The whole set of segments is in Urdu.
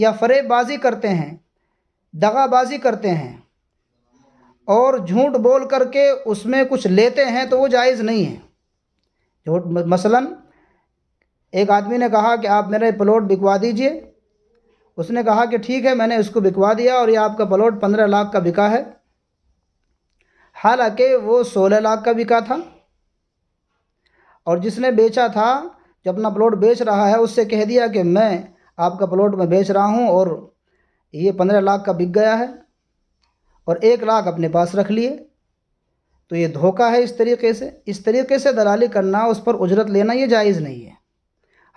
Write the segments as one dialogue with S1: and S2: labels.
S1: یا فریب بازی کرتے ہیں، دغا بازی کرتے ہیں اور جھوٹ بول کر کے اس میں کچھ لیتے ہیں تو وہ جائز نہیں ہے۔ جھوٹ مثلاً ایک آدمی نے کہا کہ آپ میرا پلاٹ بکوا دیجئے، اس نے کہا کہ ٹھیک ہے، میں نے اس کو بکوا دیا اور یہ آپ کا پلاٹ 15 لاکھ کا بکا ہے، حالانکہ وہ 16 لاکھ کا بکا تھا، اور جس نے بیچا تھا جو اپنا پلاٹ بیچ رہا ہے اس سے کہہ دیا کہ میں آپ کا پلاٹ میں بیچ رہا ہوں اور یہ 15 لاکھ کا بک گیا ہے، اور 1 لاکھ اپنے پاس رکھ لیے، تو یہ دھوکہ ہے۔ اس طریقے سے دلالی کرنا، اس پر اجرت لینا، یہ جائز نہیں ہے۔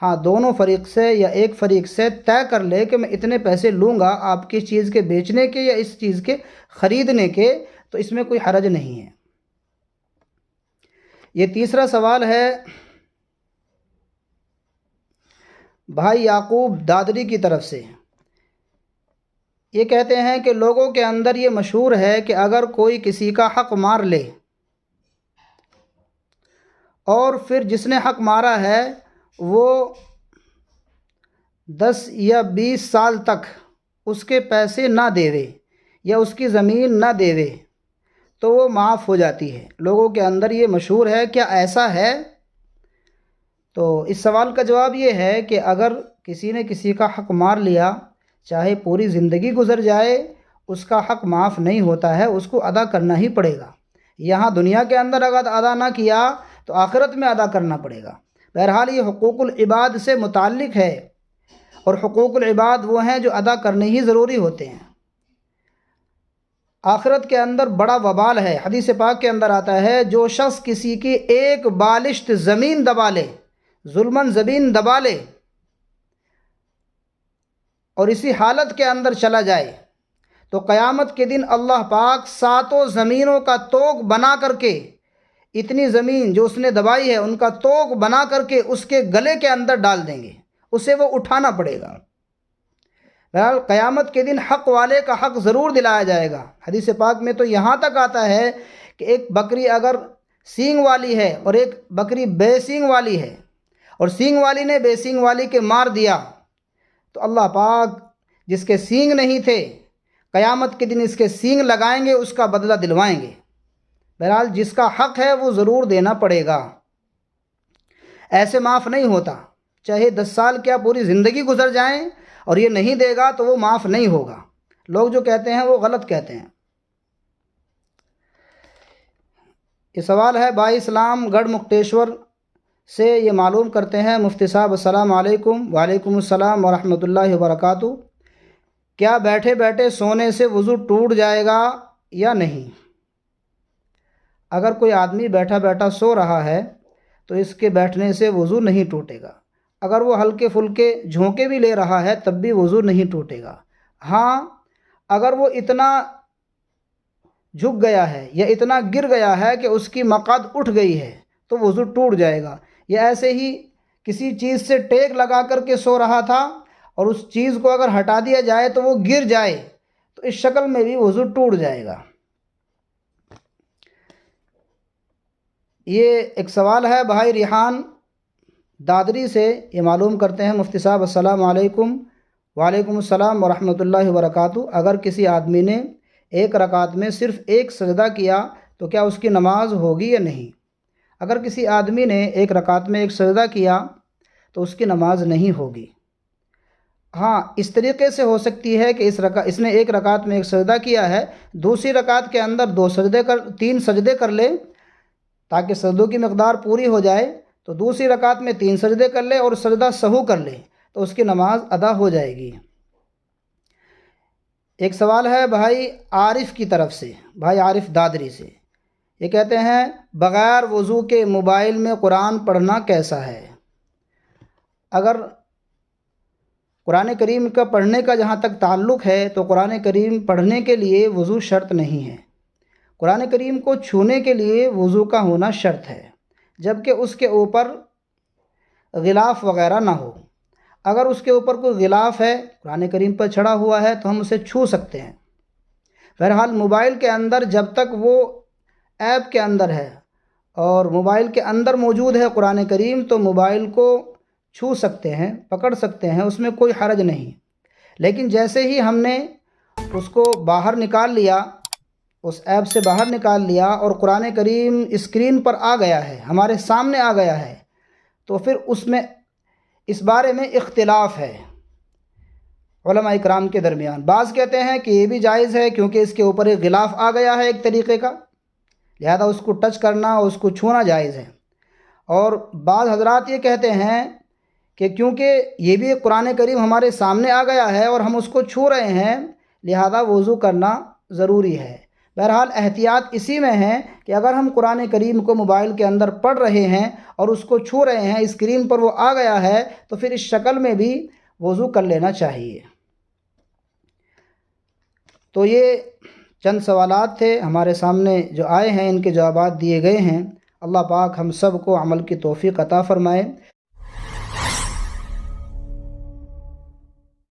S1: ہاں، دونوں فریق سے یا ایک فریق سے طے کر لے کہ میں اتنے پیسے لوں گا آپ کی چیز کے بیچنے کے یا اس چیز کے خریدنے کے، تو اس میں کوئی حرج نہیں ہے۔ یہ تیسرا سوال ہے بھائی یعقوب دادری کی طرف سے۔ یہ کہتے ہیں کہ لوگوں کے اندر یہ مشہور ہے کہ اگر کوئی کسی کا حق مار لے اور پھر جس نے حق مارا ہے وہ 10 یا 20 سال تک اس کے پیسے نہ دیوے یا اس کی زمین نہ دیوے تو وہ معاف ہو جاتی ہے۔ لوگوں کے اندر یہ مشہور ہے، کیا ایسا ہے؟ تو اس سوال کا جواب یہ ہے کہ اگر کسی نے کسی کا حق مار لیا، چاہے پوری زندگی گزر جائے، اس کا حق معاف نہیں ہوتا ہے، اس کو ادا کرنا ہی پڑے گا۔ یہاں دنیا کے اندر اگر ادا نہ کیا تو آخرت میں ادا کرنا پڑے گا۔ بہرحال یہ حقوق العباد سے متعلق ہے، اور حقوق العباد وہ ہیں جو ادا کرنے ہی ضروری ہوتے ہیں۔ آخرت کے اندر بڑا وبال ہے۔ حدیث پاک کے اندر آتا ہے جو شخص کسی کی ایک بالشت زمین دبا لے، ظلماً زمین دبا لے، اور اسی حالت کے اندر چلا جائے تو قیامت کے دن اللہ پاک 7 زمینوں کا توق بنا کر کے، اتنی زمین جو اس نے دبائی ہے ان کا توق بنا کر کے اس کے گلے کے اندر ڈال دیں گے، اسے وہ اٹھانا پڑے گا۔ بہرحال قیامت کے دن حق والے کا حق ضرور دلایا جائے گا۔ حدیث پاک میں تو یہاں تک آتا ہے کہ ایک بکری اگر سینگ والی ہے اور ایک بکری بے سینگ والی ہے، اور سینگ والی نے بے سینگ والی کے مار دیا، تو اللہ پاک جس کے سینگ نہیں تھے قیامت کے دن اس کے سینگ لگائیں گے، اس کا بدلہ دلوائیں گے۔ بہرحال جس کا حق ہے وہ ضرور دینا پڑے گا، ایسے معاف نہیں ہوتا، چاہے 10 سال کیا پوری زندگی گزر جائیں، اور یہ نہیں دے گا تو وہ معاف نہیں ہوگا۔ لوگ جو کہتے ہیں وہ غلط کہتے ہیں۔ یہ سوال ہے بھائی اسلام گڑھ مکتیشور سے، یہ معلوم کرتے ہیں مفتی صاحب السلام علیکم۔ وعلیکم السلام ورحمۃ اللہ وبرکاتہ۔ کیا بیٹھے بیٹھے سونے سے وضو ٹوٹ جائے گا یا نہیں؟ اگر کوئی آدمی بیٹھا بیٹھا سو رہا ہے تو اس کے بیٹھنے سے وضو نہیں ٹوٹے گا۔ اگر وہ ہلکے پھلکے جھونکے بھی لے رہا ہے تب بھی وضو نہیں ٹوٹے گا۔ ہاں، اگر وہ اتنا جھک گیا ہے یا اتنا گر گیا ہے کہ اس کی مقعد اٹھ گئی ہے تو وضو ٹوٹ جائے گا۔ یا ایسے ہی کسی چیز سے ٹیک لگا کر کے سو رہا تھا اور اس چیز کو اگر ہٹا دیا جائے تو وہ گر جائے تو اس شکل میں بھی وضو ٹوٹ جائے گا۔ یہ ایک سوال ہے بھائی ریحان دادری سے، یہ معلوم کرتے ہیں مفتی صاحب السلام علیکم۔ وعلیکم السلام ورحمۃ اللہ وبرکاتہ۔ اگر کسی آدمی نے ایک رکعت میں صرف ایک سجدہ کیا تو کیا اس کی نماز ہوگی یا نہیں؟ اگر کسی آدمی نے ایک رکعت میں ایک سجدہ کیا تو اس کی نماز نہیں ہوگی۔ ہاں، اس طریقے سے ہو سکتی ہے کہ اس نے ایک رکعت میں ایک سجدہ کیا ہے، دوسری رکعت کے اندر 3 سجدے کر لے تاکہ سجدوں کی مقدار پوری ہو جائے، تو دوسری رکعت میں 3 سجدے کر لے اور سجدہ سہو کر لے تو اس کی نماز ادا ہو جائے گی۔ ایک سوال ہے بھائی عارف کی طرف سے، بھائی عارف دادری سے، یہ کہتے ہیں بغیر وضو کے موبائل میں قرآن پڑھنا کیسا ہے؟ اگر قرآن کریم کا پڑھنے کا جہاں تک تعلق ہے تو قرآن کریم پڑھنے کے لیے وضو شرط نہیں ہے۔ قرآن کریم کو چھونے کے لیے وضو کا ہونا شرط ہے، جبکہ اس کے اوپر غلاف وغیرہ نہ ہو۔ اگر اس کے اوپر کوئی غلاف ہے، قرآن کریم پر چڑھا ہوا ہے، تو ہم اسے چھو سکتے ہیں۔ بہرحال موبائل کے اندر جب تک وہ ایپ کے اندر ہے اور موبائل کے اندر موجود ہے قرآن کریم، تو موبائل کو چھو سکتے ہیں، پکڑ سکتے ہیں، اس میں کوئی حرج نہیں۔ لیکن جیسے ہی ہم نے اس کو باہر نکال لیا، اس ایپ سے باہر نکال لیا اور قرآن کریم اسکرین پر آ گیا ہے، ہمارے سامنے آ گیا ہے، تو پھر اس میں اس بارے میں اختلاف ہے علماء اکرام کے درمیان۔ بعض کہتے ہیں کہ یہ بھی جائز ہے کیونکہ اس کے اوپر ایک غلاف آ گیا ہے ایک طریقے کا، لہذا اس کو ٹچ کرنا اور اس کو چھونا جائز ہے۔ اور بعض حضرات یہ کہتے ہیں کہ کیونکہ یہ بھی ایک قرآن کریم ہمارے سامنے آ گیا ہے اور ہم اس کو چھو رہے ہیں، لہذا وضو کرنا ضروری ہے۔ بہرحال احتیاط اسی میں ہے کہ اگر ہم قرآن کریم کو موبائل کے اندر پڑھ رہے ہیں اور اس کو چھو رہے ہیں، اسکرین پر وہ آ گیا ہے، تو پھر اس شکل میں بھی وضو کر لینا چاہیے۔ تو یہ چند سوالات تھے ہمارے سامنے جو آئے ہیں، ان کے جوابات دیے گئے ہیں۔ اللہ پاک ہم سب کو عمل کی توفیق عطا فرمائے۔